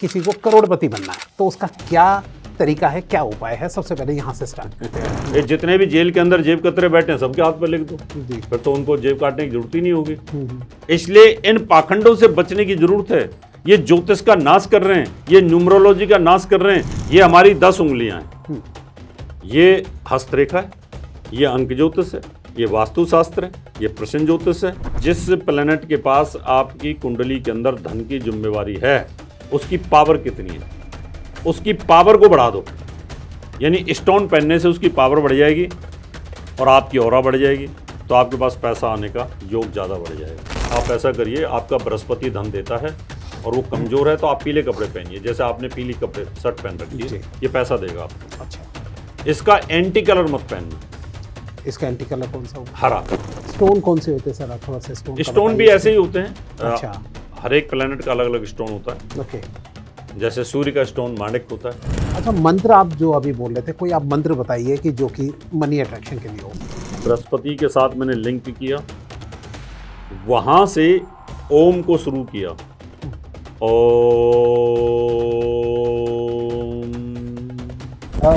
किसी को करोड़पति बनना है तो उसका क्या तरीका है, क्या उपाय है, सबसे पहले यहाँ से स्टार्ट करते हैं। ये जितने भी जेल के अंदर जेब कतरे बैठे हैं सबके हाथ पे लिख दो, जी। फिर तो उनको जेब काटने की जरूरत ही नहीं होगी। इसलिए इन पाखंडों से बचने की जरूरत है। ये ज्योतिष का नाश कर रहे हैं, ये न्यूमरोलॉजी का नाश कर रहे हैं। ये हमारी 10 उंगलियां हैं, ये हस्तरेखा है, ये अंक ज्योतिष है, ये वास्तुशास्त्र है, ये प्रश्न ज्योतिष है। जिस प्लेनेट के पास आपकी कुंडली के अंदर धन की जिम्मेवारी है उसकी पावर कितनी है, उसकी पावर को बढ़ा दो। यानी स्टोन पहनने से उसकी पावर बढ़ जाएगी और आपकी ऑरा बढ़ जाएगी, तो आपके पास पैसा आने का योग ज़्यादा बढ़ जाएगा। आप ऐसा करिए, आपका बृहस्पति धन देता है और वो कमज़ोर है तो आप पीले कपड़े पहनिए। जैसे आपने पीली कपड़े शर्ट पहन रखी है, ये पैसा देगा आपको। अच्छा, इसका एंटी कलर मत पहनना। इसका एंटी कलर कौन सा होगा? हरा। स्टोन कौन से होते हैं सर, आप थोड़ा सा स्टोन भी ऐसे ही होते हैं। अच्छा, हर एक प्लेनेट का अलग अलग स्टोन होता है। ओके। जैसे सूर्य का स्टोन माणिक होता है। अच्छा, मंत्र आप जो अभी बोल रहे थे, कोई आप मंत्र बताइए कि जो कि मनी अट्रैक्शन के लिए हो। बृहस्पति के साथ मैंने लिंक किया, वहां से ओम को शुरू किया।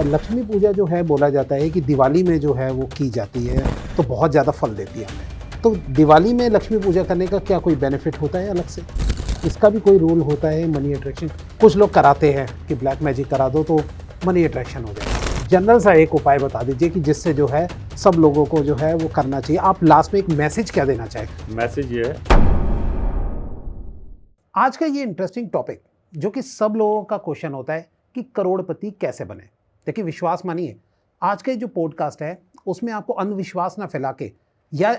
लक्ष्मी पूजा जो है, बोला जाता है कि दिवाली में जो है वो की जाती है तो बहुत ज़्यादा फल देती है हमें। तो दिवाली में लक्ष्मी पूजा करने का क्या कोई बेनिफिट होता है अलग से? इसका भी कोई रूल होता है मनी अट्रैक्शन? कुछ लोग कराते हैं कि ब्लैक मैजिक करा दो तो मनी अट्रैक्शन हो जाए। जनरल सा एक उपाय बता दीजिए कि जिससे जो है सब लोगों को जो है वो करना चाहिए। आप लास्ट में एक मैसेज क्या देना चाहेंगे? मैसेज ये है, आज का ये इंटरेस्टिंग टॉपिक जो कि सब लोगों का क्वेश्चन होता है कि करोड़पति कैसे बने। देखिए, विश्वास मानिए, आज का जो पॉडकास्ट है उसमें आपको अंधविश्वास ना फैला के या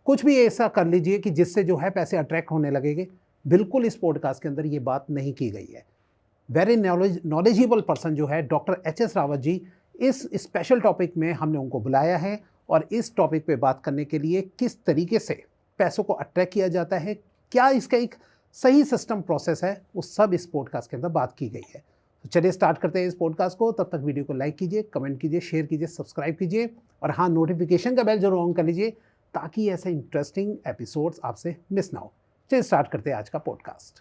कुछ भी ऐसा कर लीजिए कि जिससे जो है पैसे अट्रैक्ट होने लगेंगे। बिल्कुल इस पॉडकास्ट के अंदर ये बात नहीं की गई है। वेरी नॉलेजेबल पर्सन जो है डॉक्टर HS रावत जी, इस स्पेशल टॉपिक में हमने उनको बुलाया है और इस टॉपिक पे बात करने के लिए किस तरीके से पैसों को अट्रैक्ट किया जाता है, क्या इसका एक सही सिस्टम प्रोसेस है, वो सब इस पॉडकास्ट के अंदर बात की गई है। तो चलिए स्टार्ट करते हैं इस पॉडकास्ट को। तब तक वीडियो को लाइक कीजिए, कमेंट कीजिए, शेयर कीजिए, सब्सक्राइब कीजिए और हाँ, नोटिफिकेशन का बेल जरूर ऑन कर लीजिए ताकि ऐसे इंटरेस्टिंग एपिसोड्स आपसे मिस ना हो। चलिए स्टार्ट करते हैं आज का पॉडकास्ट।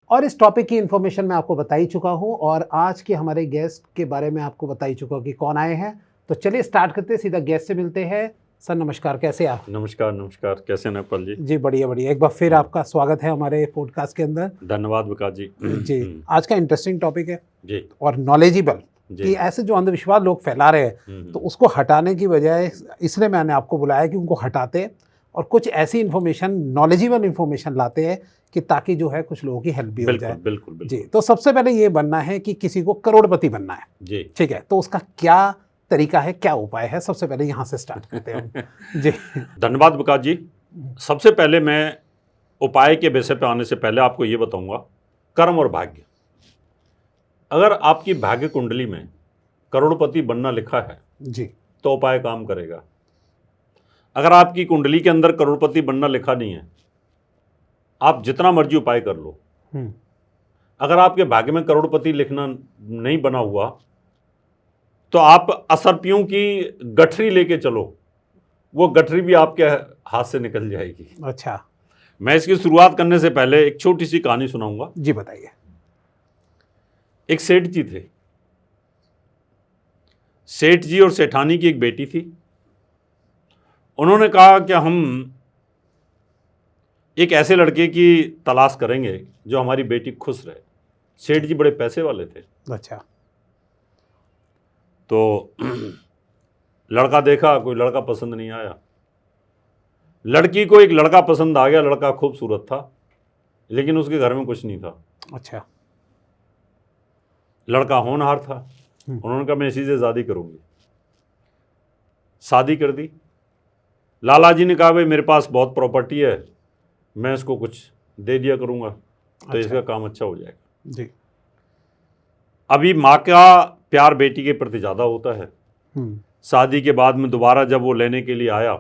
और इस टॉपिक की इन्फॉर्मेशन मैं आपको बता ही चुका हूं और आज के हमारे गेस्ट के बारे में आपको बता ही चुका हूं कि कौन आए हैं। तो चलिए स्टार्ट करते हैं, सीधा गेस्ट से मिलते हैं। सर नमस्कार, कैसे आप? नमस्कार नमस्कार, कैसे हैं नेपाल जी? जी बढ़िया बढ़िया, एक बार फिर आपका स्वागत है हमारे पॉडकास्ट के अंदर। धन्यवाद विकास जी। जी, आज का इंटरेस्टिंग टॉपिक है जी और नॉलेजेबल जी। कि ऐसे जो अंधविश्वास लोग फैला रहे हैं तो उसको हटाने की बजाय, इसलिए मैंने आपको बुलाया कि उनको हटाते और कुछ ऐसी इन्फॉर्मेशन, नॉलेजेबल इन्फॉर्मेशन लाते हैं कि ताकि जो है कुछ लोगों की हेल्प भी हो जाए। बिल्कुल बिल्कुल। जी, तो सबसे पहले ये बनना है कि किसी को करोड़पति बनना है जी, ठीक है, तो उसका क्या तरीका है, क्या उपाय है, सबसे पहले यहाँ से स्टार्ट करते हैं जी। धन्यवाद विकास जी। सबसे पहले मैं उपाय के विषय पे आने से पहले आपको ये बताऊंगा, कर्म और भाग्य। अगर आपकी भाग्य कुंडली में करोड़पति बनना लिखा है जी, तो उपाय काम करेगा। अगर आपकी कुंडली के अंदर करोड़पति बनना लिखा नहीं है, आप जितना मर्जी उपाय कर लो। अगर आपके भाग्य में करोड़पति लिखना नहीं बना हुआ तो आप असरपियों की गठरी लेके चलो, वो गठरी भी आपके हाथ से निकल जाएगी। अच्छा, मैं इसकी शुरुआत करने से पहले एक छोटी सी कहानी सुनाऊंगा। जी बताइए। एक सेठ जी थे। सेठ जी और सेठानी की एक बेटी थी। उन्होंने कहा कि हम एक ऐसे लड़के की तलाश करेंगे जो हमारी बेटी खुश रहे। सेठ जी बड़े पैसे वाले थे। अच्छा, तो लड़का देखा, कोई लड़का पसंद नहीं आया। लड़की को एक लड़का पसंद आ गया। लड़का खूबसूरत था लेकिन उसके घर में कुछ नहीं था। अच्छा, लड़का होनहार था। उन्होंने कहा मैं इसी से शादी करूंगी। शादी कर दी। लाला जी ने कहा भाई मेरे पास बहुत प्रॉपर्टी है, मैं इसको कुछ दे दिया करूंगा तो अच्छा। इसका काम अच्छा हो जाएगा। जी, अभी माँ का प्यार बेटी के प्रति ज़्यादा होता है। शादी के बाद में दोबारा जब वो लेने के लिए आया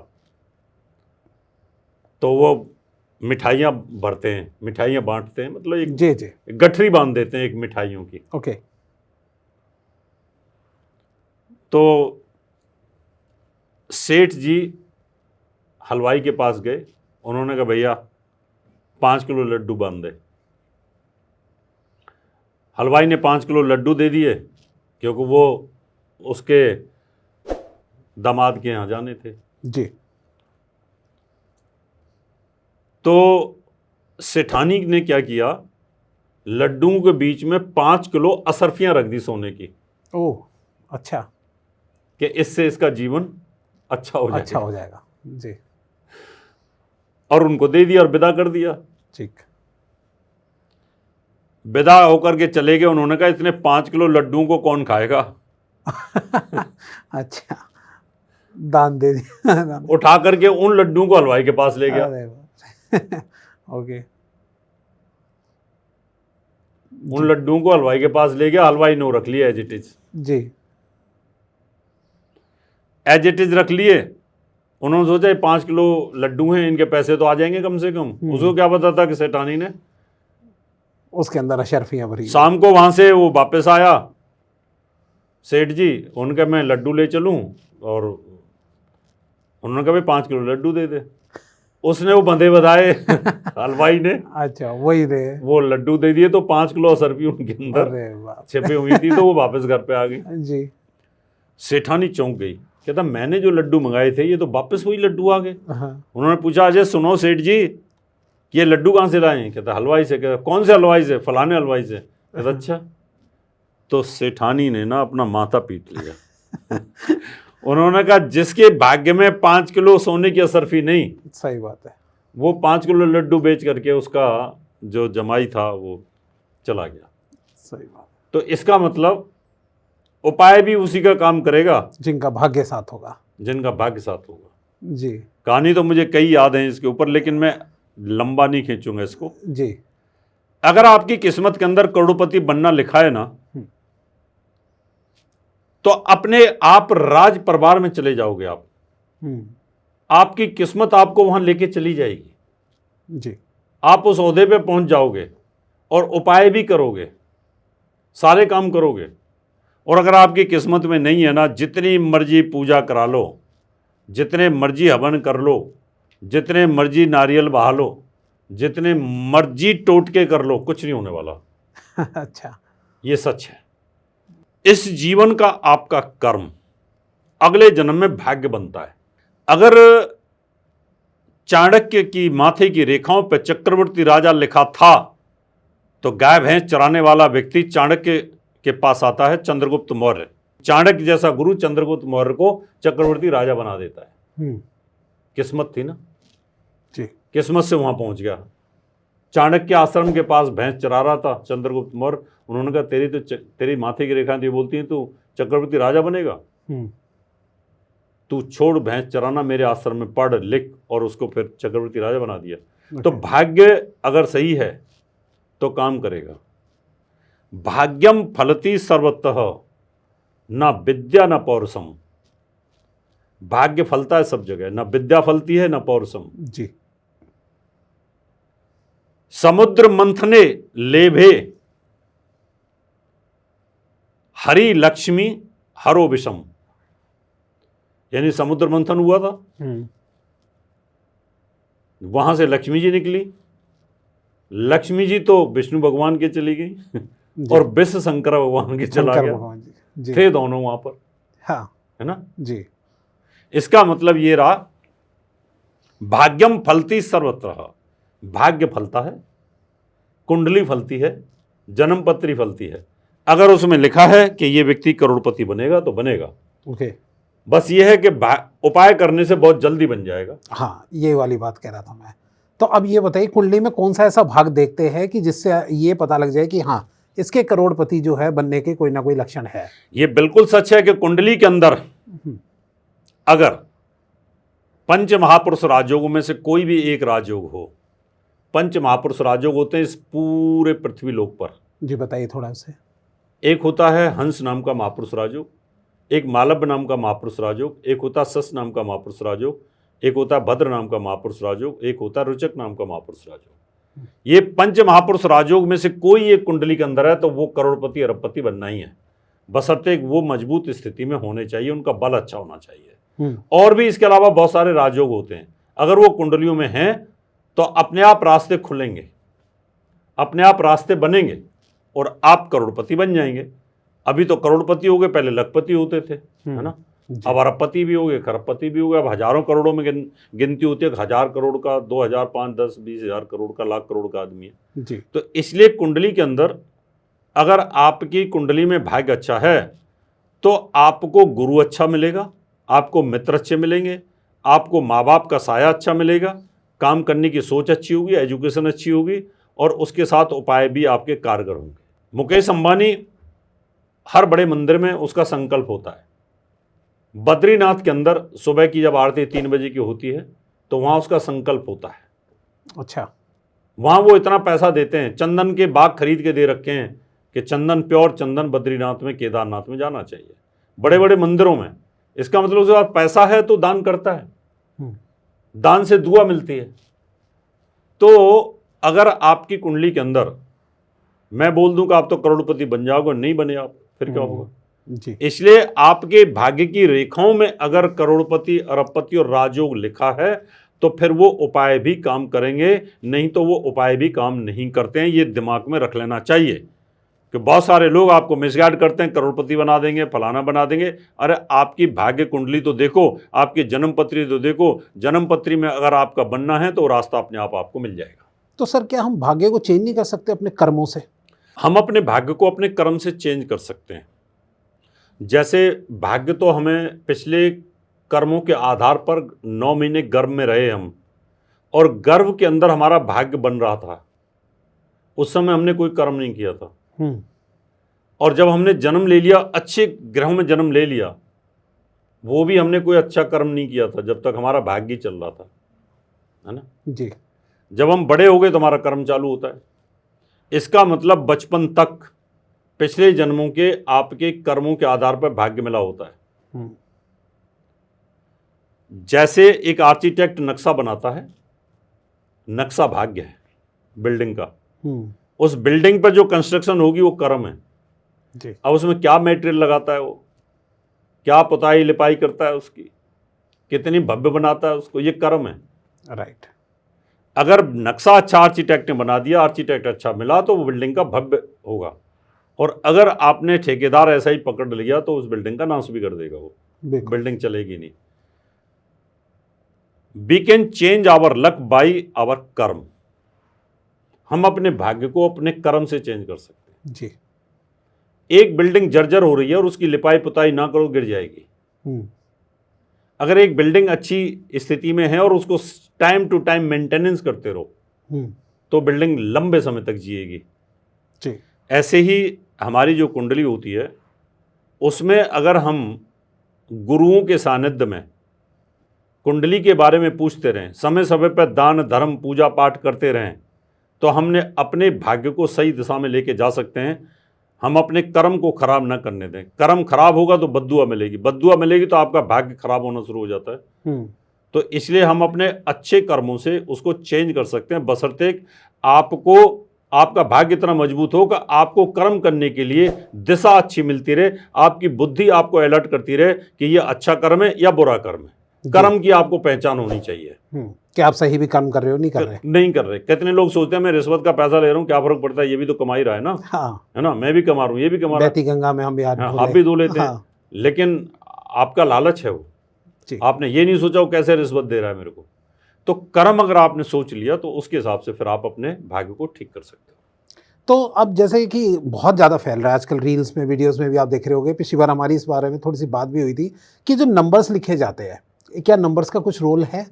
तो वो मिठाइयाँ भरते हैं, मिठाइयाँ बांटते हैं, मतलब एक जी जी, गठरी बांध देते हैं एक मिठाइयों की। ओके, तो सेठ जी हलवाई के पास गए, उन्होंने कहा भैया 5 किलो लड्डू बांध दे। हलवाई ने 5 किलो लड्डू दे दिए, क्योंकि वो उसके दामाद के यहाँ जाने थे जी। तो सेठानी ने क्या किया, लड्डुओं के बीच में 5 किलो असरफियां रख दी सोने की। ओह, अच्छा। कि इससे इसका जीवन अच्छा हो जाएगा। अच्छा हो जाएगा जी। और उनको दे दिया और विदा कर दिया। ठीक। विदा होकर के चले गए। उन्होंने कहा इतने 5 किलो लड्डुओं को कौन खाएगा। अच्छा, दान दे दिया। उठा करके उन लड्डुओं को हलवाई के पास ले गया। अरे बाप रे। ओके। उन लड्डुओं को हलवाई के पास ले गया। हलवाई ने रख लिया एज इट इज। जी। एज इट इज रख लिए। उन्होंने सोचा ये 5 किलो लड्डू हैं, इनके पैसे तो आ जाएंगे कम से कम। उसको क्या पता था कि सेठानी ने उसके अंदर अशरफियां भरी। शाम को वहां से वो वापस आया सेठ जी, उनके मैं लड्डू ले चलूं, और उन्होंने कहा भाई 5 किलो लड्डू दे दे। उसने वो बंधे बधाए हलवाई ने। अच्छा, वही दे। वो लड्डू दे दिए, तो 5 किलो असरफी उनके अंदर छिपी हुई थी, तो वो वापस घर पे आ गई। जी। सेठानी चौंक गई, कहता मैंने जो लड्डू मंगाए थे ये तो वापस वही लड्डू आ गए। हाँ। उन्होंने पूछा अजय सुनो सेठ जी, ये लड्डू कहाँ से लाए? कहता हलवाई से। कहता कौन से हलवाई से? फलाने हलवाई से। कहता अच्छा। तो सेठानी ने ना अपना माथा पीट लिया। उन्होंने कहा जिसके भाग्य में 5 किलो सोने की असरफी नहीं, सही बात है, वो 5 किलो लड्डू बेच करके उसका जो जमाई था वो चला गया। सही बात। तो इसका मतलब उपाय भी उसी का काम करेगा जिनका भाग्य साथ होगा। जिनका भाग्य साथ होगा। जी। कहानी तो मुझे कई याद हैं इसके ऊपर, लेकिन मैं लंबा नहीं खींचूंगा इसको। जी। अगर आपकी किस्मत के अंदर करोड़पति बनना लिखा है ना, तो अपने आप राज परिवार में चले जाओगे आप। आपकी किस्मत आपको वहां लेके चली जाएगी जी। आप उस ओहदे पे पहुंच जाओगे और उपाय भी करोगे, सारे काम करोगे। और अगर आपकी किस्मत में नहीं है ना, जितनी मर्जी पूजा करा लो, जितने मर्जी हवन कर लो, जितने मर्जी नारियल बहा लो, जितने मर्जी टोटके कर लो, कुछ नहीं होने वाला। अच्छा, ये सच है। इस जीवन का आपका कर्म अगले जन्म में भाग्य बनता है। अगर चाणक्य की माथे की रेखाओं पर चक्रवर्ती राजा लिखा था, तो गाय भैंस चराने वाला व्यक्ति चाणक्य के पास आता है, चंद्रगुप्त मौर्य। चाणक्य जैसा गुरु चंद्रगुप्त मौर्य को चक्रवर्ती राजा बना देता है। किस्मत थी ना जी। किस्मत से वहां पहुंच गया। चाणक्य आश्रम के पास भैंस चरा रहा था चंद्रगुप्त मौर्य। उन्होंने कहा तेरी माथे की रेखा तो बोलती है तू चक्रवर्ती राजा बनेगा। तू छोड़ भैंस चराना, मेरे आश्रम में पढ़ लिख, और उसको फिर चक्रवर्ती राजा बना दिया। तो भाग्य अगर सही है तो काम करेगा। भाग्यम फलति सर्वतः, ना विद्या ना पौरुषम। भाग्य फलता है सब जगह, ना विद्या फलती है ना पौरुषम। जी। समुद्र मंथने लेभे, हरि लक्ष्मी हरो विषम। यानी समुद्र मंथन हुआ था, वहां से लक्ष्मी जी निकली। लक्ष्मी जी तो विष्णु भगवान के चली गई और विश्व शंकर भगवान के चला गया। थे दोनों वहां पर। हाँ। है ना जी। इसका मतलब ये रहा, भाग्यम फलती सर्वत्र। भाग्य फलता है, कुंडली फलती है, जन्मपत्री फलती है। अगर उसमें लिखा है कि ये व्यक्ति करोड़पति बनेगा तो बनेगा। ओके। बस ये है कि उपाय करने से बहुत जल्दी बन जाएगा। हाँ, ये वाली बात कह रहा था मैं। तो अब ये बताइए, कुंडली में कौन सा ऐसा भाग देखते हैं कि जिससे ये पता लग जाए कि हाँ, इसके करोड़पति जो है बनने के कोई ना कोई लक्षण है? ये बिल्कुल सच है कि कुंडली के अंदर अगर पंच महापुरुष राजयोगों में से कोई भी एक राजयोग हो, पंच महापुरुष राजयोग होते हैं इस पूरे पृथ्वी लोक पर। जी बताइए थोड़ा से। एक होता है हंस नाम का महापुरुष राजयोग, एक मालव नाम का महापुरुष राजयोग, एक होता सस नाम का महापुरुष राजयोग, एक होता भद्र नाम का महापुरुष राजयोग, एक होता रुचक नाम का महापुरुष राजयोग। ये पंच महापुरुष राजयोग में से कोई एक कुंडली के अंदर है तो वो करोड़पति अरबपति बनना ही है। बशर्ते वो मजबूत स्थिति में होने चाहिए, उनका बल अच्छा होना चाहिए। और भी इसके अलावा बहुत सारे राजयोग होते हैं, अगर वो कुंडलियों में हैं तो अपने आप रास्ते खुलेंगे, अपने आप रास्ते बनेंगे और आप करोड़पति बन जाएंगे। अभी तो करोड़पति हो गए, पहले लखपति होते थे, है ना, अब अरबपति भी हो गए, खरबपति भी हो गए। अब हजारों करोड़ों में गिनती होती है, 1000 करोड़ का, 2000, 5, 10, 20,000 करोड़ का, लाख करोड़ का आदमी है जी। तो इसलिए कुंडली के अंदर अगर आपकी कुंडली में भाग्य अच्छा है तो आपको गुरु अच्छा मिलेगा, आपको मित्र अच्छे मिलेंगे, आपको माँ बाप का साया अच्छा मिलेगा, काम करने की सोच अच्छी होगी, एजुकेशन अच्छी होगी और उसके साथ उपाय भी आपके कारगर होंगे। मुकेश अंबानी हर बड़े मंदिर में उसका संकल्प होता है। बद्रीनाथ के अंदर सुबह की जब आरती 3 बजे की होती है तो वहाँ उसका संकल्प होता है। अच्छा, वहाँ वो इतना पैसा देते हैं, चंदन के बाग खरीद के दे रखे हैं कि चंदन, प्योर चंदन बद्रीनाथ में, केदारनाथ में जाना चाहिए, बड़े बड़े मंदिरों में। इसका मतलब उसके पास पैसा है तो दान करता है, दान से दुआ मिलती है। तो अगर आपकी कुंडली के अंदर मैं बोल दूं कि आप तो करोड़पति बन जाओगे, नहीं बने आप, फिर क्या होगा जी। इसलिए आपके भाग्य की रेखाओं में अगर करोड़पति, अरबपति और राजयोग लिखा है तो फिर वो उपाय भी काम करेंगे, नहीं तो वो उपाय भी काम नहीं करते हैं। ये दिमाग में रख लेना चाहिए कि बहुत सारे लोग आपको मिसगाइड करते हैं, करोड़पति बना देंगे, फलाना बना देंगे। अरे आपकी भाग्य कुंडली तो देखो, आपकी जन्म पत्री तो देखो, जन्म पत्री में अगर आपका बनना है तो रास्ता अपने आप आपको मिल जाएगा। तो सर क्या हम भाग्य को चेंज नहीं कर सकते अपने कर्मों से? हम अपने भाग्य को अपने कर्म से चेंज कर सकते हैं। जैसे भाग्य तो हमें पिछले कर्मों के आधार पर 9 महीने गर्भ में रहे हम, और गर्भ के अंदर हमारा भाग्य बन रहा था, उस समय हमने कोई कर्म नहीं किया था। और जब हमने जन्म ले लिया, अच्छे ग्रहों में जन्म ले लिया, वो भी हमने कोई अच्छा कर्म नहीं किया था जब तक हमारा भाग्य चल रहा था, है ना जी। जब हम बड़े हो गए तो हमारा कर्म चालू होता है। इसका मतलब बचपन तक पिछले जन्मों के आपके कर्मों के आधार पर भाग्य मिला होता है। जैसे एक आर्किटेक्ट नक्शा बनाता है, नक्शा भाग्य है बिल्डिंग का, उस बिल्डिंग पर जो कंस्ट्रक्शन होगी वो कर्म है जी। अब उसमें क्या मटेरियल लगाता है, वो क्या पुताई लिपाई करता है, उसकी कितनी भव्य बनाता है उसको, ये कर्म है। राइट। अगर नक्शा अच्छा आर्किटेक्ट ने बना दिया, आर्किटेक्ट अच्छा मिला, तो वो बिल्डिंग का भव्य होगा। और अगर आपने ठेकेदार ऐसा ही पकड़ लिया तो उस बिल्डिंग का नाश भी कर देगा, वो बिल्डिंग चलेगी नहीं। We can change our luck by our karma. हम अपने भाग्य को अपने कर्म से चेंज कर सकते हैं जी। एक बिल्डिंग जर्जर हो रही है और उसकी लिपाई पुताई ना करो, गिर जाएगी। अगर एक बिल्डिंग अच्छी स्थिति में है और उसको टाइम टू टाइम मेंटेनेंस करते रहो तो बिल्डिंग लंबे समय तक जिएगी जी। ऐसे ही हमारी जो कुंडली होती है उसमें अगर हम गुरुओं के सानिध्य में कुंडली के बारे में पूछते रहें, समय समय पर दान धर्म पूजा पाठ करते रहें, तो हमने अपने भाग्य को सही दिशा में लेके जा सकते हैं। हम अपने कर्म को खराब ना करने दें। कर्म खराब होगा तो बद्दुआ मिलेगी, बद्दुआ मिलेगी तो आपका भाग्य खराब होना शुरू हो जाता है। तो इसलिए हम अपने अच्छे कर्मों से उसको चेंज कर सकते हैं, बशर्ते आपको आपका भाग्य इतना मजबूत हो कि आपको कर्म करने के लिए दिशा अच्छी मिलती रहे, आपकी बुद्धि आपको अलर्ट करती रहे कि ये अच्छा कर्म है या बुरा कर्म है। कर्म की आपको पहचान होनी चाहिए कि आप सही भी कर्म कर रहे हो, नहीं कर रहे। कितने लोग सोचते हैं मैं रिश्वत का पैसा ले रहा हूँ, क्या फर्क पड़ता है, ये भी तो कमा ही रहा है ना। हाँ। है ना, मैं भी कमा रहा हूँ, ये भी कमा रहा है। गंगा में हम भी आप भी धो लेते हैं। लेकिन आपका लालच है वो, आपने ये नहीं सोचा वो कैसे रिश्वत दे रहा है मेरे को। तो कर्म अगर आपने सोच लिया तो उसके हिसाब से फिर आप अपने भाग्य को ठीक कर सकते हो। तो अब जैसे कि बहुत ज़्यादा फैल रहा है आजकल, रील्स में, वीडियोस में भी आप देख रहे होंगे, पिछली बार हमारी इस बारे में थोड़ी सी बात भी हुई थी कि जो नंबर्स लिखे जाते हैं, क्या नंबर्स का कुछ रोल है?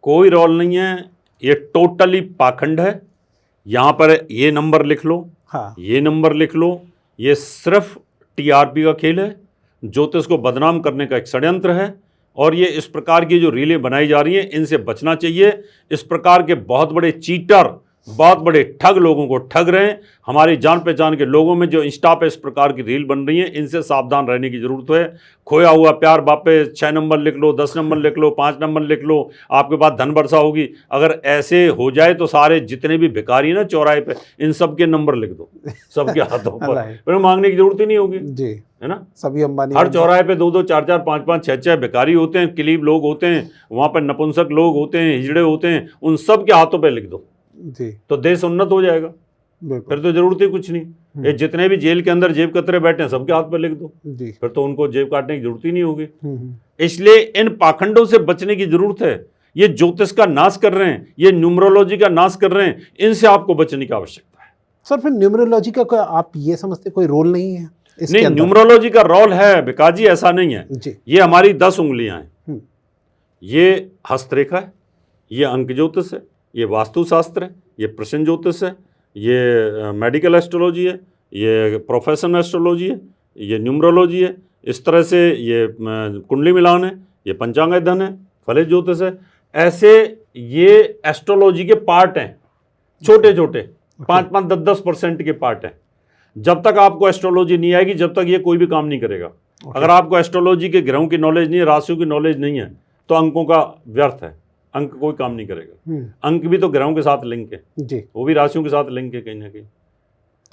कोई रोल नहीं है, ये टोटली पाखंड है। यहाँ पर ये नंबर लिख लो, हाँ, ये नंबर लिख लो, ये सिर्फ टीआरपी का खेल है, ज्योतिष को बदनाम करने का एक षड्यंत्र है। और ये इस प्रकार की जो रीलें बनाई जा रही हैं, इनसे बचना चाहिए। इस प्रकार के बहुत बड़े चीटर बहुत बड़े ठग लोगों को ठग रहे हैं। हमारी जान पहचान के लोगों में जो इंस्टा पे इस प्रकार की रील बन रही हैं, इनसे सावधान रहने की जरूरत है। खोया हुआ प्यार बापे 6 नंबर लिख लो, 10 नंबर लिख लो, 5 नंबर लिख लो, आपके पास धन वर्षा होगी। अगर ऐसे हो जाए तो सारे जितने भी भिखारी हैं ना चौराहे पे, इन सबके नंबर लिख दो सबके हाथों पर, फिर मांगने की जरूरत ही नहीं होगी जी, है ना। सभी अंबानी हर चौराहे पे 2-2, 4-4, 5-5, 6-6 भिखारी होते हैं, क्लीब लोग होते हैं, वहां पर नपुंसक लोग होते हैं, हिजड़े होते हैं, उन सब के हाथों पे लिख दो जी, तो देश उन्नत हो जाएगा। बिल्कुल फिर तो जरूरत ही कुछ नहीं। ये जितने भी जेल के अंदर जेब कतरे बैठे हैं सबके हाथ पर लिख दो, जी, फिर तो उनको जेब काटने की जरूरत ही नहीं होगी। हम्म, इसलिए इन पाखंडों से बचने की जरूरत है। ये ज्योतिष का नाश कर रहे हैं, ये न्यूमरोलॉजी का नाश कर रहे हैं, इनसे आपको बचने की आवश्यकता है। सर फिर न्यूमरोलॉजी का आप ये समझते कोई रोल नहीं है इसके नहीं, अंदर? न्यूमरोलॉजी का रोल है विकास जी, ऐसा नहीं है। जी, ये हमारी 10 उंगलियां हैं, हम्म, ये हस्तरेखा है, ये अंक ज्योतिष है, ये वास्तुशास्त्र है, ये प्रश्न ज्योतिष है, ये मेडिकल एस्ट्रोलॉजी है, ये प्रोफेशनल एस्ट्रोलॉजी है, ये न्यूमरोलॉजी है। इस तरह से ये कुंडली मिलान है, ये पंचांग अध्ययन है, फलित ज्योतिष है। ऐसे ये एस्ट्रोलॉजी के पार्ट हैं, छोटे छोटे 5-5, 10-10% के पार्ट हैं। जब तक आपको एस्ट्रोलॉजी नहीं आएगी, जब तक ये कोई भी काम नहीं करेगा। अगर आपको एस्ट्रोलॉजी के ग्रहों की नॉलेज नहीं है, राशियों की नॉलेज नहीं है, तो अंकों का व्यर्थ है, अंक कोई काम नहीं करेगा। अंक भी तो ग्रहों के साथ लिंक है जी, वो भी राशियों के साथ लिंक है कहीं ना कहीं।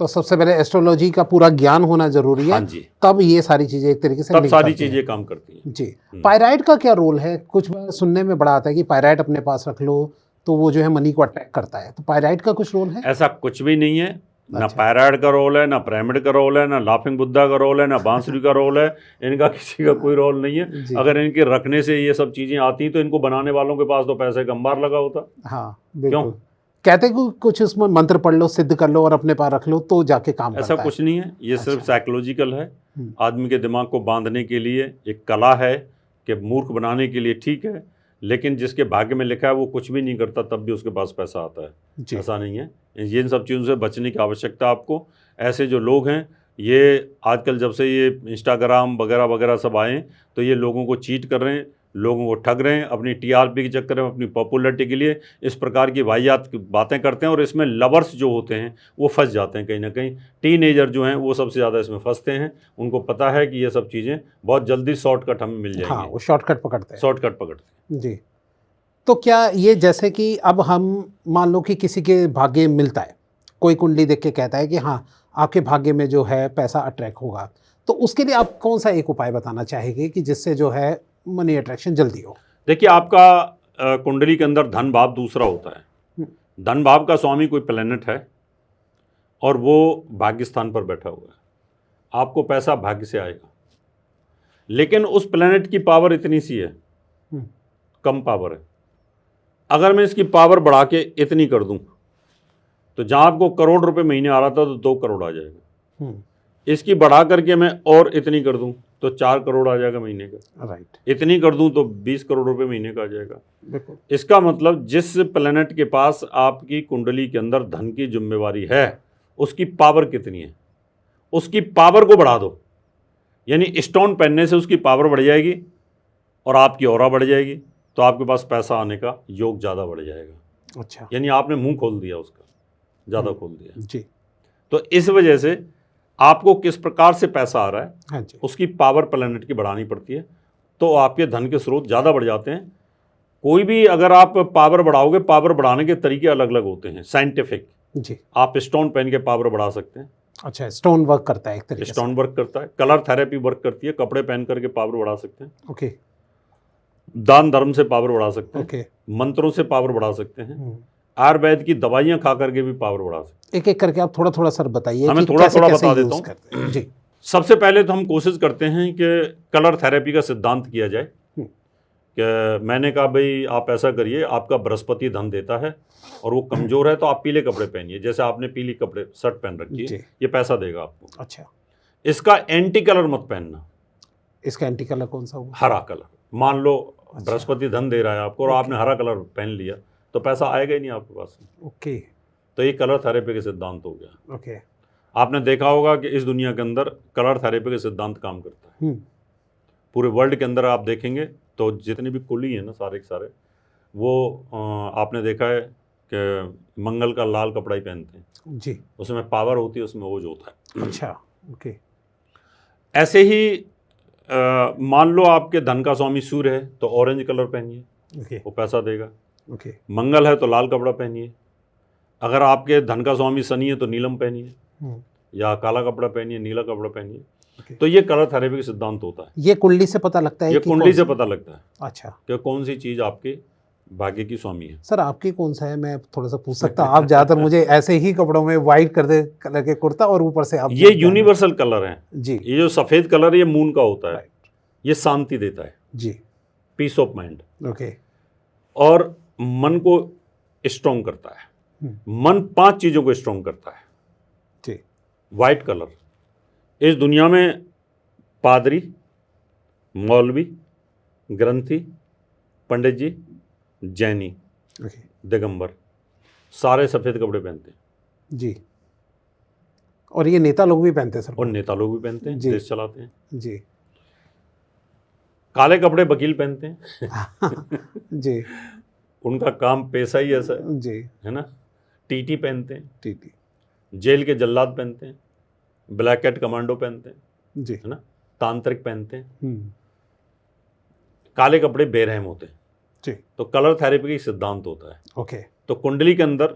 तो सबसे पहले एस्ट्रोलॉजी का पूरा ज्ञान होना जरूरी है। हाँ जी, तब ये सारी चीजें एक तरीके से तब लिंक सारी करती हैं। चीजें काम करती हैं। जी, पायराइट का क्या रोल है? कुछ बार सुनने में बड़ा आता है कि पायराइट अपने पास रख लो तो वो जो है मनी को अट्रैक्ट करता है, तो पायराइट का कुछ रोल है? ऐसा कुछ भी नहीं है, ना अच्छा। पायराइड का रोल है, ना पिरामिड का रोल है, ना लाफिंग बुद्धा का रोल है, ना बांसुरी का रोल है। इनका किसी का कोई रोल नहीं है। जी। अगर इनके रखने से ये सब चीजें आती तो इनको बनाने वालों के पास तो पैसे का अंबार लगा होता। हाँ बिल्कुल। कहते हैं कि कुछ उसमें मंत्र पढ़ लो, सिद्ध कर लो और अपने पास रख लो तो जाके काम ऐसा करता कुछ नहीं है, ये सिर्फ अच्छा। साइकोलॉजिकल है। आदमी के दिमाग को बांधने के लिए एक कला है कि मूर्ख बनाने के लिए, ठीक है। लेकिन जिसके भाग्य में लिखा है वो कुछ भी नहीं करता तब भी उसके पास पैसा आता है, जी। ऐसा नहीं है। इन सब चीज़ों से बचने की आवश्यकता है आपको। ऐसे जो लोग हैं ये आजकल जब से ये इंस्टाग्राम वगैरह वगैरह सब आए तो ये लोगों को चीट कर रहे हैं, लोगों को ठग रहे हैं, अपनी टीआरपी के चक्कर में, अपनी पॉपुलरिटी के लिए इस प्रकार की वाहियात बातें करते हैं। और इसमें लवर्स जो होते हैं वो फंस जाते हैं कहीं ना कहीं। टीनेजर जो हैं वो सबसे ज़्यादा इसमें फंसते हैं। उनको पता है कि ये सब चीज़ें बहुत जल्दी शॉर्टकट हमें मिल जाएंगे। हाँ, वो शॉर्टकट पकड़ते हैं। शॉर्टकट पकड़ते हैं जी। तो क्या ये जैसे कि अब हम मान लो कि किसी के भाग्य में मिलता है, कोई कुंडली देख के कहता है कि हाँ आपके भाग्य में जो है पैसा अट्रैक्ट होगा, तो उसके लिए आप कौन सा एक उपाय बताना चाहेंगे कि जिससे जो है मनी अट्रैक्शन जल्दी हो? देखिए, आपका कुंडली के अंदर धन भाव दूसरा होता है। धन भाव का स्वामी कोई प्लेनेट है और वो भाग्य स्थान पर बैठा हुआ है। आपको पैसा भाग्य से आएगा, लेकिन उस प्लेनेट की पावर इतनी सी है, कम पावर है। अगर मैं इसकी पावर बढ़ा के इतनी कर दूं तो जहां आपको करोड़ रुपए महीने आ रहा था तो 2 करोड़ आ जाएगा। इसकी बढ़ा करके मैं और इतनी कर दूं तो 4 करोड़ आ जाएगा महीने का। राइट। इतनी कर दूं तो 20 करोड़ रुपए महीने का आ जाएगा। बिल्कुल। इसका मतलब जिस प्लेनेट के पास आपकी कुंडली के अंदर धन की जिम्मेवारी है उसकी पावर कितनी है, उसकी पावर को बढ़ा दो। यानी स्टोन पहनने से उसकी पावर बढ़ जाएगी और आपकी ऑरा बढ़ जाएगी, तो आपके पास पैसा आने का योग ज़्यादा बढ़ जाएगा। अच्छा। यानी आपने मुंह खोल दिया, उसका ज़्यादा खोल दिया जी। तो इस वजह से आपको किस प्रकार से पैसा आ रहा है, हाँ जी। उसकी पावर प्लेनेट की बढ़ानी पड़ती है, तो आपके धन के स्रोत ज़्यादा बढ़ जाते हैं। कोई भी अगर आप पावर बढ़ाओगे, पावर बढ़ाने के तरीके अलग अलग होते हैं, साइंटिफिक। जी। आप स्टोन पहन के पावर बढ़ा सकते हैं। अच्छा, स्टोन वर्क करता है एक तरीके से। स्टोन वर्क करता है, कलर थेरेपी वर्क करती है, कपड़े पहन करके पावर बढ़ा सकते हैं, ओके। दान धर्म से पावर बढ़ा सकते हैं, ओके। मंत्रों से पावर बढ़ा सकते हैं, आयुर्वेद की दवाइयाँ खा करके भी पावर बढ़ा सकते हैं। एक एक करके आप थोड़ा थोड़ा सर बताइए। हमें कि थोड़ा कैसे थोड़ा कैसे बता यूज़ देता हूँ। करते हैं। जी। सबसे पहले तो हम कोशिश करते हैं कि कलर थेरेपी का सिद्धांत किया जाए कि मैंने कहा भाई आप ऐसा करिए, आपका बृहस्पति धन देता है और वो कमज़ोर है तो आप पीले कपड़े पहनिए। जैसे आपने पीली कपड़े शर्ट पहन रखी है, ये पैसा देगा आपको। अच्छा। इसका एंटी कलर मत पहनना। इसका एंटी कलर कौन सा होगा? हरा कलर। मान लो बृहस्पति धन दे रहा है आपको और आपने हरा कलर पहन लिया तो पैसा आएगा ही नहीं आपके पास। ओके। तो ये कलर थेरेपी के सिद्धांत हो गया। ओके। आपने देखा होगा कि इस दुनिया के अंदर कलर थेरेपी के सिद्धांत काम करता है। पूरे वर्ल्ड के अंदर आप देखेंगे तो जितने भी कुली हैं ना, सारे के सारे, वो आपने देखा है कि मंगल का लाल कपड़ा ही पहनते हैं, जी। उसमें पावर होती है, उसमें ओज होता है। अच्छा, ओके। ऐसे ही मान लो आपके धन का स्वामी सूर्य है तो ऑरेंज कलर पहनिए, ओके। वो पैसा देगा। ओके। मंगल है तो लाल कपड़ा पहनिए। अगर आपके धन का स्वामी शनि है तो नीलम पहनिए, या काला कपड़ा पहनिए, नीला कपड़ा पहनिए। ओके। तो ये कलर थेरेपी का सिद्धांत होता है। ये कुंडली से पता लगता है ये कि कुंडली से पता लगता है अच्छा, कि कौन सी चीज आपके भाग्य की स्वामी है। सर आपकी कौन सा है, मैं थोड़ा सा पूछ सकता हूँ? आप ज्यादातर मुझे ऐसे ही कपड़ों में वाइट कलर के कुर्ता और ऊपर से आप ये यूनिवर्सल कलर है जी। ये जो सफेद कलर है ये मून का होता है। राइट। ये शांति देता है जी। Peace of mind, okay. और मन को स्ट्रॉन्ग करता है। मन 5 चीजों को स्ट्रॉन्ग करता है। जी। वाइट कलर, इस दुनिया में पादरी, मौलवी, ग्रंथी, पंडित जी, जैनी, ओके। दिगंबर, सारे सफेद कपड़े पहनते हैं। जी। और ये नेता लोग भी पहनते हैं सर? और नेता लोग भी पहनते हैं, जी। देश चलाते हैं। जी। काले कपड़े वकील पहनते हैं जी। उनका काम पेशा ही ऐसा है जी। है ना। टीटी पहनते हैं, टीटी। जेल के जल्लाद पहनते हैं, ब्लैक कैट कमांडो पहनते हैं, जी। है ना, तांत्रिक पहनते हैं। हम्म। काले कपड़े बेरहम होते हैं। जी। तो कलर थेरेपी का सिद्धांत होता है। ओके। तो कुंडली के अंदर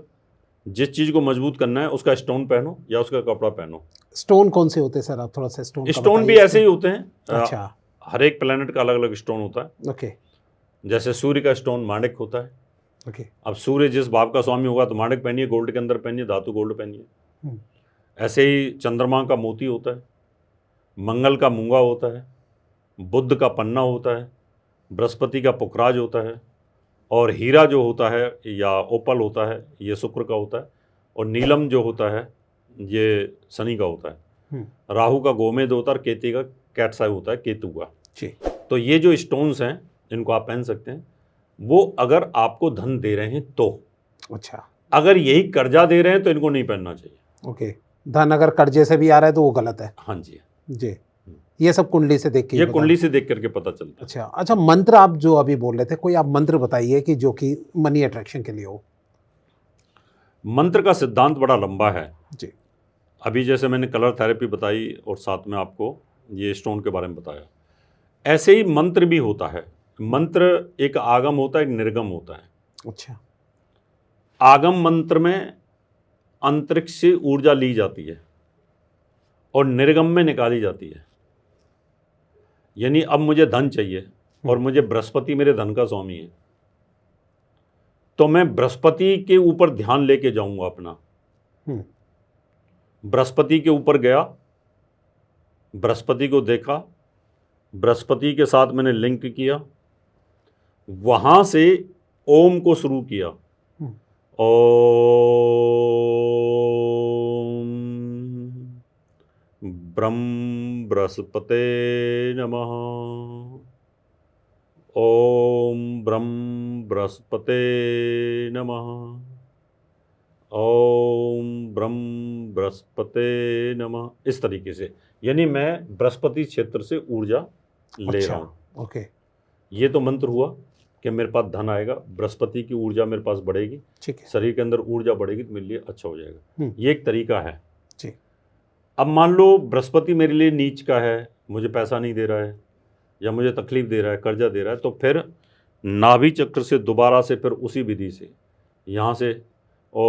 जिस चीज को मजबूत करना है उसका स्टोन पहनो या उसका कपड़ा पहनो। स्टोन कौन से होते हैं सर, आप थोड़ा सा स्टोन का स्टोन भी बताइए ऐसे ही इसको। होते हैं। अच्छा। हर एक प्लेनेट का अलग अलग स्टोन होता है। ओके। जैसे सूर्य का स्टोन माणिक होता है। ओके। अब सूर्य जिस भाव का स्वामी होगा तो माणिक पहनिए, गोल्ड के अंदर पहनिए, धातु गोल्ड पहनिए। हम्म। ऐसे ही चंद्रमा का मोती होता है, मंगल का मूंगा होता है, बुध का पन्ना होता है, बृहस्पति का पुखराज होता है, और हीरा जो होता है या ओपल होता है ये शुक्र का होता है, और नीलम जो होता है ये शनि का होता है। राहु का गोमेद होता है और केतु का कैटसाई होता है, केतु का। जी। तो ये जो स्टोन्स हैं इनको आप पहन सकते हैं। वो अगर आपको धन दे रहे हैं तो। अच्छा। अगर यही कर्जा दे रहे हैं तो इनको नहीं पहनना चाहिए। ओके। धन अगर कर्जे से भी आ रहा है तो वो गलत है। हाँ जी। जी। ये सब कुंडली से देख के ये कुंडली से देख करके पता चलता है। अच्छा। अच्छा, मंत्र आप जो अभी बोल रहे थे, कोई आप मंत्र बताइए कि जो कि मनी अट्रैक्शन के लिए हो। मंत्र का सिद्धांत बड़ा लंबा है जी। अभी जैसे मैंने कलर थेरेपी बताई और साथ में आपको ये स्टोन के बारे में बताया, ऐसे ही मंत्र भी होता है। मंत्र एक आगम होता है, एक निर्गम होता है। अच्छा। आगम मंत्र में अंतरिक्ष से ऊर्जा ली जाती है और निर्गम में निकाली जाती है। यानी अब मुझे धन चाहिए और मुझे बृहस्पति मेरे धन का स्वामी है, तो मैं बृहस्पति के ऊपर ध्यान लेके जाऊंगा अपना। बृहस्पति के ऊपर गया, बृहस्पति को देखा, बृहस्पति के साथ मैंने लिंक किया, वहां से ओम को शुरू किया। ओम ब्रह्म बृहस्पते नमः। ओम ब्रह्म बृहस्पते नमः। ओम ब्रह्म बृहस्पते नमः। इस तरीके से, यानी मैं बृहस्पति क्षेत्र से ऊर्जा ले रहा हूँ। ओके। ये तो मंत्र हुआ कि मेरे पास धन आएगा, बृहस्पति की ऊर्जा मेरे पास बढ़ेगी, ठीक है। शरीर के अंदर ऊर्जा बढ़ेगी तो मेरे लिए अच्छा हो जाएगा। ये एक तरीका है जी। अब मान लो बृहस्पति मेरे लिए नीच का है, मुझे पैसा नहीं दे रहा है या मुझे तकलीफ दे रहा है, कर्जा दे रहा है, तो फिर नाभि चक्र से दोबारा से फिर उसी विधि से यहाँ से ओम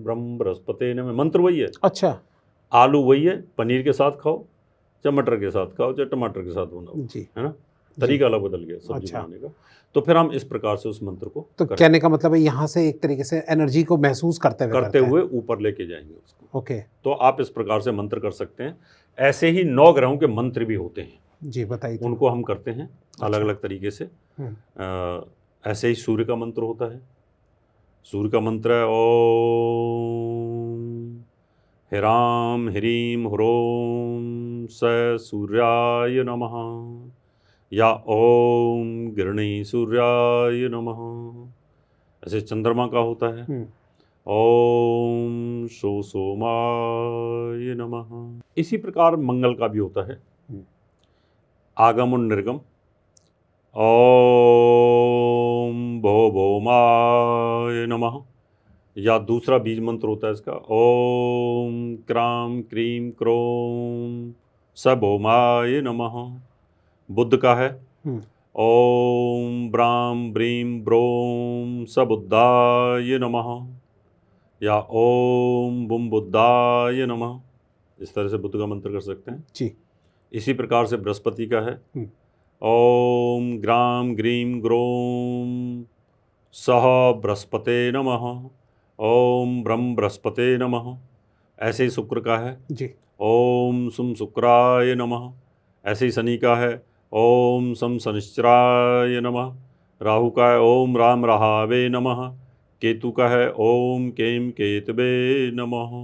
ब्रह्म बृहस्पति नमः, मंत्र वही है। अच्छा। आलू वही है, पनीर के साथ खाओ, चाहे मटर के साथ खाओ, चाहे टमाटर के साथ बनाओ, जी। है ना, तरीका अलग बदल गया सब्जी अच्छा। बनाने का। तो फिर हम इस प्रकार से उस मंत्र को तो कहने का मतलब है यहाँ से एक तरीके से एनर्जी को महसूस करते हुए ऊपर लेके जाएंगे उसको। ओके। तो आप इस प्रकार से मंत्र कर सकते हैं। ऐसे ही 9 ग्रहों के मंत्र भी होते हैं। जी बताइए। उनको हम करते हैं अलग अलग तरीके से। ऐसे ही सूर्य का मंत्र होता है। सूर्य का मंत्र है ओम ह्राम ह्रीम ह्रोम स सूर्याय नमः, या ओम गिरणी सूर्याय नमः। ऐसे चंद्रमा का होता है ओम सोमाय नमः। इसी प्रकार मंगल का भी होता है, आगम और निर्गम। ओम भो भौमाय नमः, या दूसरा बीज मंत्र होता है इसका, ओम क्राम क्रीम क्रोम सभौमाय नमः। बुद्ध का है, ओम ब्राम ब्रीम ब्रोम सबुद्धाय नमः, या ओम बुम बुद्धाय नमः। इस तरह से बुद्ध का मंत्र कर सकते हैं जी। इसी प्रकार से बृहस्पति का है, ओम ग्राम ग्रीम ग्रोम सह बृहस्पते नमः, ओम ब्रह्म बृहस्पते नमः। ऐसे ही शुक्र का है जी। ओम सुम शुक्राय नमः। ऐसे ही शनि का है, ओम सम शनिश्चराय नमः। राहु का है, ओम राम रहावे नमः। केतु का है, ओम केम केतवे नमः।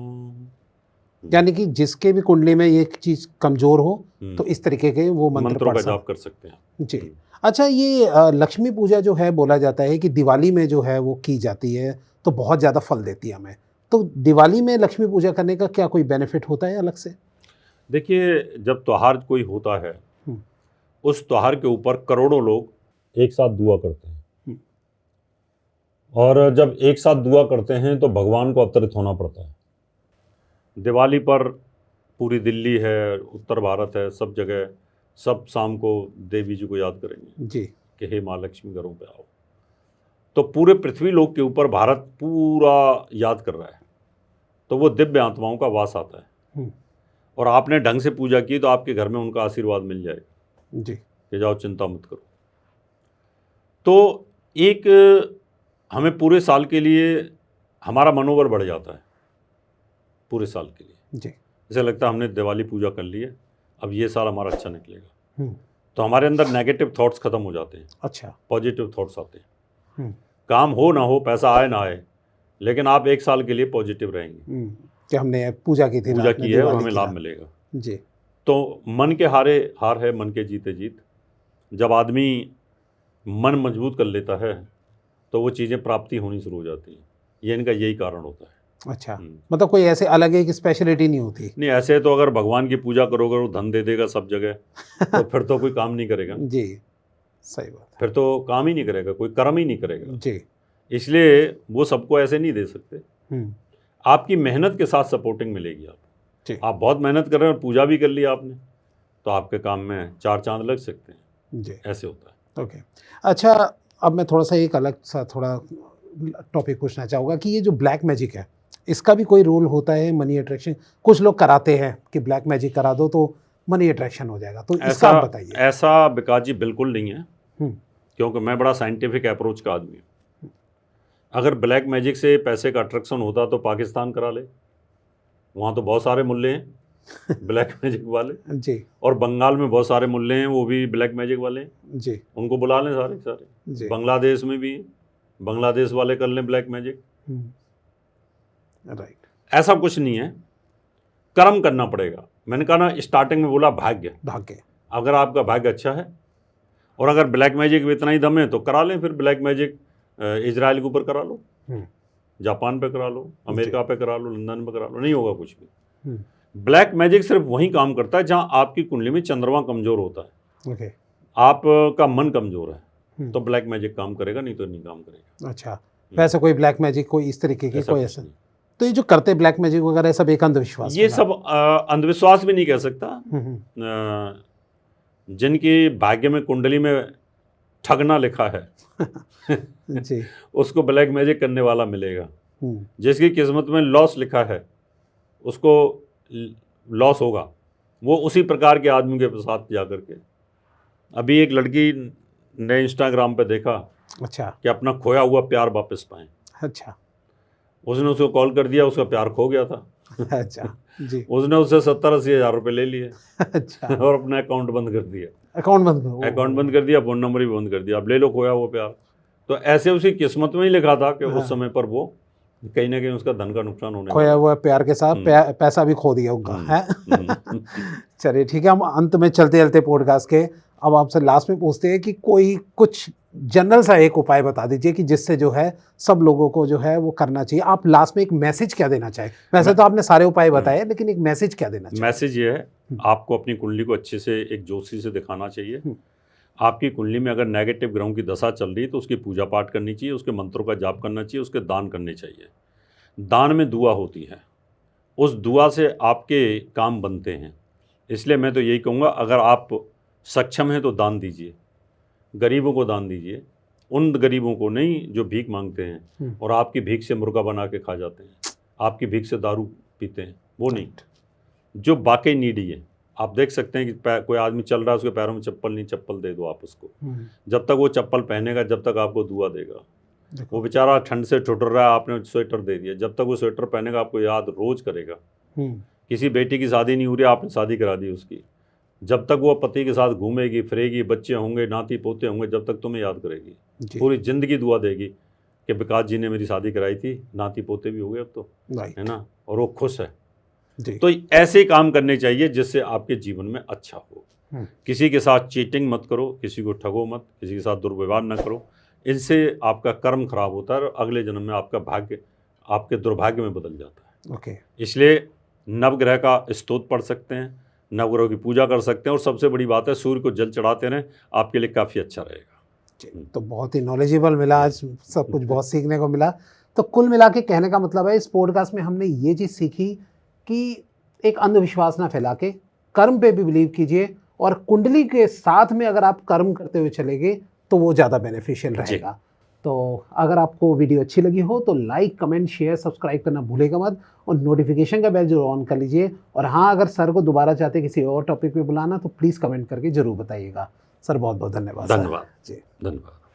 यानी कि जिसके भी कुंडली में ये चीज कमजोर हो तो इस तरीके के वो मंत्रों का जाप कर सकते हैं। जी। अच्छा, ये लक्ष्मी पूजा जो है, बोला जाता है कि दिवाली में जो है वो की जाती है तो बहुत ज़्यादा फल देती है हमें, तो दिवाली में लक्ष्मी पूजा करने का क्या कोई बेनिफिट होता है अलग से? देखिए, जब त्योहार कोई होता है उस त्योहार के ऊपर करोड़ों लोग एक साथ दुआ करते हैं, और जब एक साथ दुआ करते हैं तो भगवान को अवतरित होना पड़ता है। दिवाली पर पूरी दिल्ली है, उत्तर भारत है, सब जगह सब शाम को देवी जी को याद करेंगे जी कि हे माँ लक्ष्मी घरों पे आओ। तो पूरे पृथ्वी लोक के ऊपर भारत पूरा याद कर रहा है, तो वो दिव्य आत्माओं का वास आता है। और आपने ढंग से पूजा की तो आपके घर में उनका आशीर्वाद मिल जाएगा जी कि जाओ चिंता मत करो। तो एक हमें पूरे साल के लिए हमारा मनोबल बढ़ जाता है, पूरे साल के लिए। जी। जैसे लगता है हमने दिवाली पूजा कर ली है, अब ये साल हमारा अच्छा निकलेगा। तो हमारे अंदर नेगेटिव थॉट्स खत्म हो जाते हैं, अच्छा। पॉजिटिव थॉट्स आते हैं। काम हो ना हो, पैसा आए ना आए, लेकिन आप एक साल के लिए पॉजिटिव रहेंगे कि हमने पूजा की थी, पूजा की है और हमें लाभ मिलेगा। जी। तो मन के हारे हार है, मन के जीते जीत। जब आदमी मन मजबूत कर लेता है तो वो चीज़ें प्राप्ति होनी शुरू हो जाती हैं। ये इनका यही कारण होता है। अच्छा, मतलब कोई ऐसे अलग एक स्पेशलिटी नहीं होती? नहीं, ऐसे तो अगर भगवान की पूजा करोगे वो धन दे देगा सब जगह तो फिर तो कोई काम नहीं करेगा। जी, सही बात है। फिर तो काम ही नहीं करेगा, कोई कर्म ही नहीं करेगा। जी। इसलिए वो सबको ऐसे नहीं दे सकते। आपकी मेहनत के साथ सपोर्टिंग मिलेगी। आप बहुत मेहनत कर रहे हैं और पूजा भी कर ली आपने, तो आपके काम में 4 चांद लग सकते हैं। जी, ऐसे होता है। ओके। अच्छा, अब मैं थोड़ा सा एक अलग सा थोड़ा टॉपिक पूछना चाहूँगा कि ये जो ब्लैक मैजिक है, इसका भी कोई रोल होता है मनी अट्रैक्शन? कुछ लोग कराते हैं कि ब्लैक मैजिक करा दो तो मनी अट्रैक्शन हो जाएगा, तो इसका आप बताइए। ऐसा विकास जी बिल्कुल नहीं है, क्योंकि मैं बड़ा साइंटिफिक अप्रोच का आदमी हूँ। अगर ब्लैक मैजिक से पैसे का अट्रैक्शन होता तो पाकिस्तान करा ले, वहाँ तो बहुत सारे मुल्ले हैं ब्लैक मैजिक वाले। जी। और बंगाल में बहुत सारे मुल्ले हैं, वो भी ब्लैक मैजिक वाले हैं। जी। उनको बुला लें सारे सारे। जी। बांग्लादेश में भी बांग्लादेश वाले कर लें ब्लैक मैजिक। राइट। ऐसा कुछ नहीं है, कर्म करना पड़ेगा। मैंने कहा ना, स्टार्टिंग में बोला भाग्य। अगर आपका भाग्य अच्छा है और अगर ब्लैक मैजिक में इतना ही दम है तो करा लें। फिर ब्लैक मैजिक इजराइल के ऊपर करा लो, जापान पे करा लो, अमेरिका पे करा लो, लंदन पे करा लो, नहीं होगा कुछ भी। ब्लैक मैजिक सिर्फ वहीं काम करता है जहां आपकी कुंडली में चंद्रमा कमजोर होता है। ओके। आपका मन कमजोर है तो ब्लैक मैजिक काम करेगा, नहीं तो नहीं काम करेगा। अच्छा, वैसे कोई ब्लैक मैजिक कोई इस तरीके की कोई ऐसा? तो ये जो करते ब्लैक मैजिक वगैरह सब एक अंधविश्वास? ये सब अंधविश्वास भी नहीं कह सकता। जिनकी भाग्य में कुंडली में ठगना लिखा है जी। उसको ब्लैक मैजिक करने वाला मिलेगा। जिसकी किस्मत में लॉस लिखा है उसको लॉस होगा। वो उसी प्रकार के आदमी के साथ जा करके, अभी एक लड़की ने इंस्टाग्राम पे देखा, अच्छा, कि अपना खोया हुआ प्यार वापस पाएं। अच्छा। उसने उसको कॉल कर दिया, उसका प्यार खो गया था। अच्छा जी। उसने उससे 70-80 हज़ार रुपये ले लिए। अच्छा। और अपना अकाउंट बंद कर दिया। अकाउंट बंद कर दिया, फ़ोन नंबर भी बंद कर दिया। अब ले लो खोया वो प्यार। तो ऐसे उसी किस्मत में ही लिखा था कि उस समय पर वो कहीं ना कहीं उसका धन का नुकसान होने, खोया हुआ प्यार के साथ पैसा भी खो दिया उनका है। चलिए ठीक है, हम अंत में चलते चलते पॉडकास्ट के अब आपसे लास्ट में पूछते हैं कि कोई कुछ जनरल सा एक उपाय बता दीजिए कि जिससे जो है सब लोगों को जो है वो करना चाहिए। आप लास्ट में एक मैसेज क्या देना चाहें? वैसे तो आपने सारे उपाय बताए, लेकिन एक मैसेज क्या देना चाहिए? मैसेज ये है, आपको अपनी कुंडली को अच्छे से एक ज्योतिषी से दिखाना चाहिए आपकी कुंडली में अगर नेगेटिव ग्रहों की दशा चल रही है तो उसकी पूजा पाठ करनी चाहिए, उसके मंत्रों का जाप करना चाहिए, उसके दान करने चाहिए। दान में दुआ होती है, उस दुआ से आपके काम बनते हैं। इसलिए मैं तो यही कहूँगा, अगर आप सक्षम हैं तो दान दीजिए, गरीबों को दान दीजिए, उन गरीबों को नहीं जो भीख मांगते हैं और आपकी भीख से मुर्गा बना के खा जाते हैं, आपकी भीख से दारू पीते हैं, वो नहीं, जो वाकई नीडी है। आप देख सकते हैं कि कोई आदमी चल रहा है, उसके पैरों में चप्पल नहीं, चप्पल दे दो आप उसको, जब तक वो चप्पल पहनेगा जब तक आपको दुआ देगा। वो बेचारा ठंड से ठुठुर रहा है, आपने स्वेटर दे दिया, जब तक वो स्वेटर पहनेगा आपको याद रोज करेगा। किसी बेटी की शादी नहीं हो रही, आपने शादी करा दी उसकी, जब तक वो पति के साथ घूमेगी फिरेगी, बच्चे होंगे, नाती पोते होंगे, जब तक तुम्हें याद करेगी, पूरी जिंदगी दुआ देगी कि विकास जी ने मेरी शादी कराई थी, नाती पोते भी हो गए अब तो, है ना, और वो खुश है। तो ऐसे काम करने चाहिए जिससे आपके जीवन में अच्छा हो। किसी के साथ चीटिंग मत करो, किसी को ठगो मत, किसी के साथ दुर्व्यवहार न करो, इनसे आपका कर्म खराब होता है और अगले जन्म में आपका भाग्य आपके दुर्भाग्य में बदल जाता है। इसलिए नवग्रह का स्तोत्र पढ़ सकते हैं, नवग्रह की पूजा कर सकते हैं, और सबसे बड़ी बात है सूर्य को जल चढ़ाते रहें, आपके लिए काफ़ी अच्छा रहेगा। तो बहुत ही नॉलेजेबल मिला आज, सब कुछ बहुत सीखने को मिला। तो कुल मिला के कहने का मतलब है, इस पॉडकास्ट में हमने ये चीज़ सीखी कि एक अंधविश्वास ना फैला के कर्म पे भी बिलीव कीजिए, और कुंडली के साथ में अगर आप कर्म करते हुए चलेंगे तो वो ज़्यादा बेनिफिशियल रहेगा। तो अगर आपको वीडियो अच्छी लगी हो तो लाइक, कमेंट, शेयर, सब्सक्राइब करना भूलेगा मत, और नोटिफिकेशन का बेल जरूर ऑन कर लीजिए। और हाँ, अगर सर को दोबारा चाहते किसी और टॉपिक पे बुलाना तो प्लीज़ कमेंट करके ज़रूर बताइएगा। सर बहुत बहुत धन्यवाद। धन्यवाद जी, धन्यवाद।